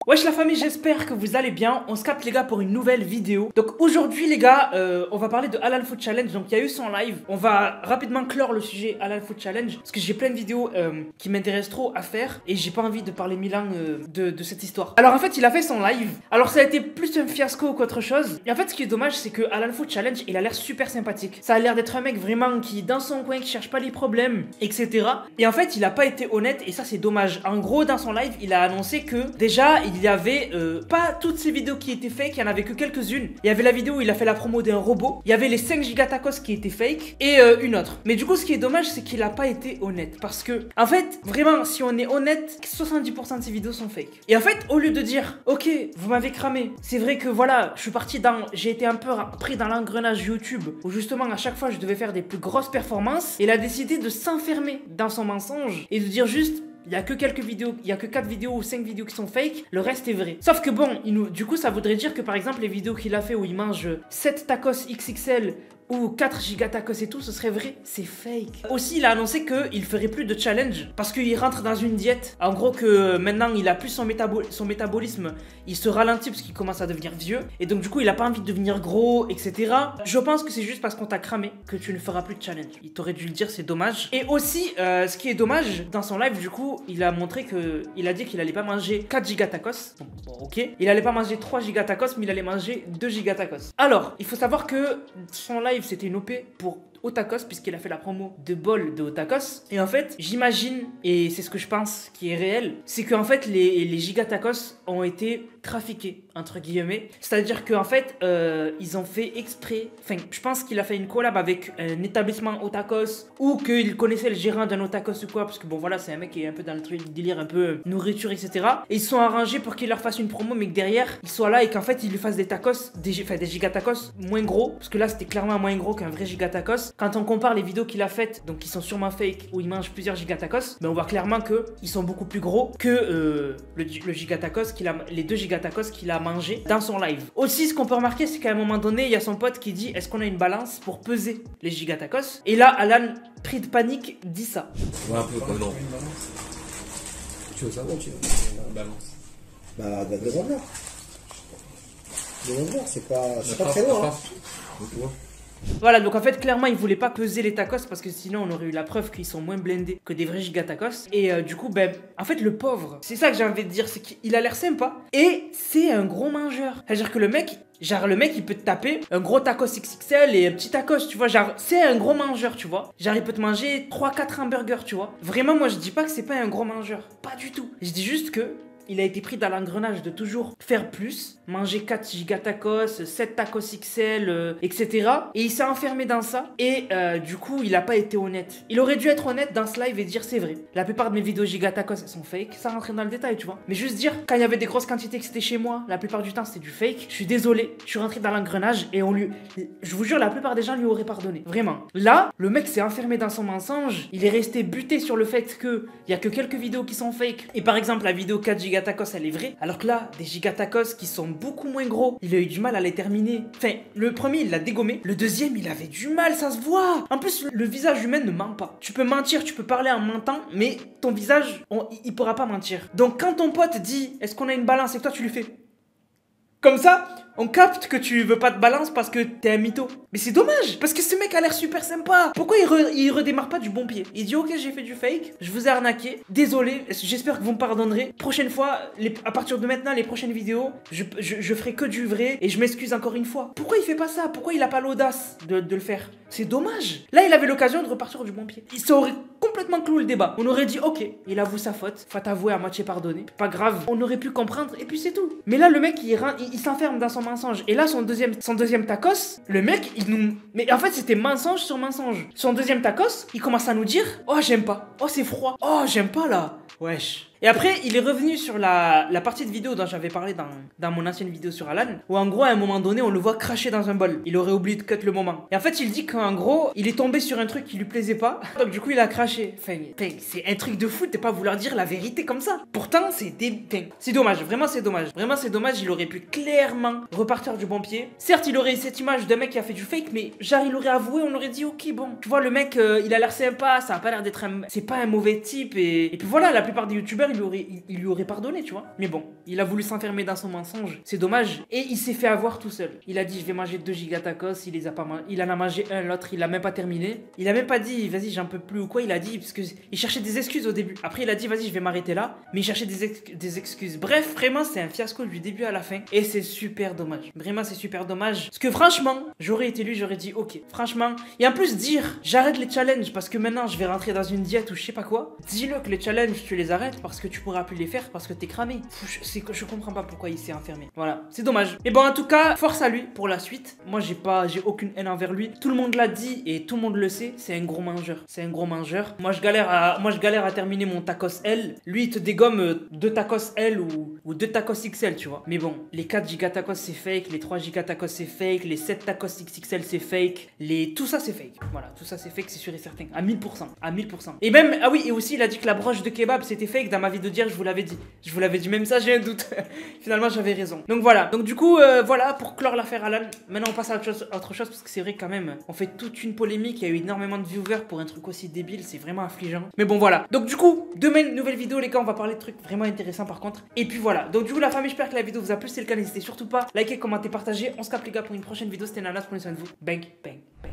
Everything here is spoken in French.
Wesh la famille, j'espère que vous allez bien. On se capte les gars pour une nouvelle vidéo. Donc aujourd'hui les gars, on va parler de Halal Food Challenge. Donc il y a eu son live. On va rapidement clore le sujet Halal Food Challenge parce que j'ai plein de vidéos qui m'intéressent trop à faire et j'ai pas envie de parler mille ans de cette histoire. Alors en fait il a fait son live. Alors ça a été plus un fiasco qu'autre chose. Et en fait ce qui est dommage c'est que Halal Food Challenge il a l'air super sympathique. Ça a l'air d'être un mec vraiment qui dans son coin, qui cherche pas les problèmes, etc. Et en fait il a pas été honnête et ça c'est dommage. En gros dans son live il a annoncé que déjà il y avait pas toutes ces vidéos qui étaient fake, il y en avait que quelques-unes. Il y avait la vidéo où il a fait la promo d'un robot, il y avait les 5 gigatacos qui étaient fake et une autre. Mais du coup ce qui est dommage c'est qu'il a pas été honnête parce que en fait vraiment si on est honnête 70% de ces vidéos sont fake. Et en fait au lieu de dire ok vous m'avez cramé, c'est vrai que voilà je suis parti dans, j'ai été un peu pris dans l'engrenage YouTube où justement à chaque fois je devais faire des plus grosses performances, et il a décidé de s'enfermer dans son mensonge et de dire juste il y a que quelques vidéos, il y a que 4 vidéos ou 5 vidéos qui sont fake, le reste est vrai. Sauf que bon, du coup ça voudrait dire que par exemple les vidéos qu'il a fait où il mange 7 tacos XXL ou 4 gigatacos et tout, ce serait vrai, c'est fake. Aussi, il a annoncé qu'il ferait plus de challenge parce qu'il rentre dans une diète. En gros, que maintenant il a plus son métabolisme, il se ralentit parce qu'il commence à devenir vieux. Et donc, du coup, il a pas envie de devenir gros, etc. Je pense que c'est juste parce qu'on t'a cramé que tu ne feras plus de challenge. Il t'aurait dû le dire, c'est dommage. Et aussi, ce qui est dommage, dans son live, du coup, il a montré que. Il a dit qu'il allait pas manger 4 gigatacos. Bon, ok. Il allait pas manger 3 gigatacos, mais il allait manger 2 gigatacos. Alors, il faut savoir que son live, c'était une OP pour Otakos puisqu'il a fait la promo de bol de Otakos. Et en fait j'imagine, et c'est ce que je pense qui est réel, c'est qu'en fait les gigatacos ont été trafiqués entre guillemets, c'est à dire qu'en fait ils ont fait exprès, enfin je pense qu'il a fait une collab avec un établissement Otakos ou qu'il connaissait le gérant d'un Otakos ou quoi, parce que bon voilà c'est un mec qui est un peu dans le truc délire un peu nourriture etc, et ils se sont arrangés pour qu'il leur fasse une promo mais que derrière il soit là et qu'en fait il lui fasse des tacos, des gigatacos moins gros, parce que là c'était clairement moins gros qu'un vrai gigatacos. Quand on compare les vidéos qu'il a faites, donc qui sont sûrement fake, où il mange plusieurs gigatacos, ben on voit clairement qu'ils sont beaucoup plus gros que le gigatacos les 2 gigatacos qu'il a mangé dans son live. Aussi, ce qu'on peut remarquer, c'est qu'à un moment donné, il y a son pote qui dit est-ce qu'on a une balance pour peser les gigatacos? Et là, Alan, pris de panique, dit ça. Ouais, un peu comme non. Tu veux savoir, tu veux une Balance. Bah, demande-leur. Demande-leur, c'est pas très loin. Hein. Voilà, donc en fait clairement il voulait pas peser les tacos parce que sinon on aurait eu la preuve qu'ils sont moins blindés que des vrais gigatacos. Et du coup ben en fait le pauvre, c'est ça que j'ai envie de dire, c'est qu'il a l'air sympa et c'est un gros mangeur. C'est-à-dire que le mec il peut te taper un gros tacos XXL et un petit tacos, tu vois, genre c'est un gros mangeur, tu vois. Genre il peut te manger 3-4 hamburgers, tu vois. Vraiment moi je dis pas que c'est pas un gros mangeur, pas du tout. Je dis juste que il a été pris dans l'engrenage de toujours faire plus, manger 4 gigatacos, 7 tacos XL, etc. Et il s'est enfermé dans ça. Et du coup, il a pas été honnête. Il aurait dû être honnête dans ce live et dire c'est vrai. La plupart de mes vidéos gigatacos, elles sont fake. Ça rentrer dans le détail, tu vois. Mais juste dire, quand il y avait des grosses quantités que c'était chez moi, la plupart du temps, c'était du fake. Je suis désolé, je suis rentré dans l'engrenage et je vous jure, la plupart des gens lui auraient pardonné. Vraiment. Là, le mec s'est enfermé dans son mensonge. Il est resté buté sur le fait que il y a que quelques vidéos qui sont fake. Et par exemple, la vidéo 4 gigatacos, elle est vraie, alors que là, des gigatacos qui sont beaucoup moins gros, il a eu du mal à les terminer. Enfin, le premier, il l'a dégommé. Le deuxième, il avait du mal, ça se voit. En plus, le visage humain ne ment pas. Tu peux mentir, tu peux parler en mentant, mais ton visage, il pourra pas mentir. Donc, quand ton pote dit, est-ce qu'on a une balance, et que toi, tu lui fais comme ça, on capte que tu veux pas de balance parce que t'es un mytho. Mais c'est dommage, parce que ce mec a l'air super sympa. Pourquoi il redémarre pas du bon pied? Il dit ok j'ai fait du fake, je vous ai arnaqué, désolé, j'espère que vous me pardonnerez. Prochaine fois, à partir de maintenant, les prochaines vidéos, je ferai que du vrai et je m'excuse encore une fois. Pourquoi il fait pas ça? Pourquoi il a pas l'audace de le faire? C'est dommage. Là il avait l'occasion de repartir du bon pied. Il aurait complètement cloué le débat. On aurait dit ok, il avoue sa faute, faut avouer à moitié pardonné, pas grave, on aurait pu comprendre et puis c'est tout. Mais là le mec il s'enferme dans son mensonge. Et là son deuxième tacos, le mec il nous... Mais en fait c'était mensonge sur mensonge. Son deuxième tacos, il commence à nous dire oh j'aime pas, oh c'est froid, oh j'aime pas là. Wesh. Et après, il est revenu sur la partie de vidéo dont j'avais parlé dans mon ancienne vidéo sur Alan, où en gros, à un moment donné, on le voit cracher dans un bol. Il aurait oublié de cut le moment. Et en fait, il dit qu'en gros, il est tombé sur un truc qui lui plaisait pas, donc du coup, il a craché. Enfin, c'est un truc de fou de pas vouloir dire la vérité comme ça. Pourtant, c'est dommage, vraiment c'est dommage. Vraiment c'est dommage, il aurait pu clairement repartir du bon pied. Certes, il aurait eu cette image d'un mec qui a fait du fake, mais genre, il aurait avoué, on aurait dit, ok, bon. Tu vois, le mec, il a l'air sympa, ça a pas l'air d'être c'est pas un mauvais type, et puis voilà, la plupart des youtubeurs, viewers il lui aurait pardonné, tu vois. Mais bon, il a voulu s'enfermer dans son mensonge, c'est dommage. Et il s'est fait avoir tout seul. Il a dit je vais manger 2 giga tacos, il en a mangé un, l'autre il l'a même pas terminé. Il a même pas dit vas-y j'en peux plus ou quoi, il a dit parce que il cherchait des excuses au début. Après il a dit vas-y je vais m'arrêter là, mais il cherchait des excuses. Bref, vraiment c'est un fiasco du début à la fin et c'est super dommage. Vraiment c'est super dommage parce que franchement, j'aurais été lui, j'aurais dit ok. Franchement, et en plus dire j'arrête les challenges parce que maintenant je vais rentrer dans une diète ou je sais pas quoi. Dis-le que les challenges tu les arrêtes parce que tu pourras plus les faire parce que t'es cramé. Je comprends pas pourquoi il s'est enfermé. Voilà, c'est dommage. Et bon en tout cas, force à lui pour la suite. Moi j'ai aucune haine envers lui. Tout le monde l'a dit et tout le monde le sait, c'est un gros mangeur. C'est un gros mangeur. Moi je galère à terminer mon tacos L. Lui il te dégomme 2 tacos L ou 2 tacos XL, tu vois. Mais bon, les 4 giga tacos c'est fake, les 3 giga tacos c'est fake, les 7 tacos XXL c'est fake, tout ça c'est fake. Voilà, tout ça c'est fake, c'est sûr et certain. À 1000%. À 1000%. Et même, ah oui, et aussi il a dit que la broche de kebab c'était fake dans ma vidéo d'hier, je vous l'avais dit. Je vous l'avais dit, même ça j'ai un doute. Finalement j'avais raison. Donc voilà, donc du coup, voilà, pour clore l'affaire Alan, maintenant on passe à autre chose parce que c'est vrai quand même, on fait toute une polémique, il y a eu énormément de viewers pour un truc aussi débile, c'est vraiment affligeant. Mais bon voilà, donc du coup, demain, nouvelle vidéo les gars, on va parler de trucs vraiment intéressants par contre. Et puis voilà, donc du coup la famille, j'espère que la vidéo vous a plu, si c'est le cas, n'hésitez surtout pas, likez, commentez, partagez. On se capte les gars pour une prochaine vidéo, c'était Nanas, prenez soin de vous. Bang, bang, bang.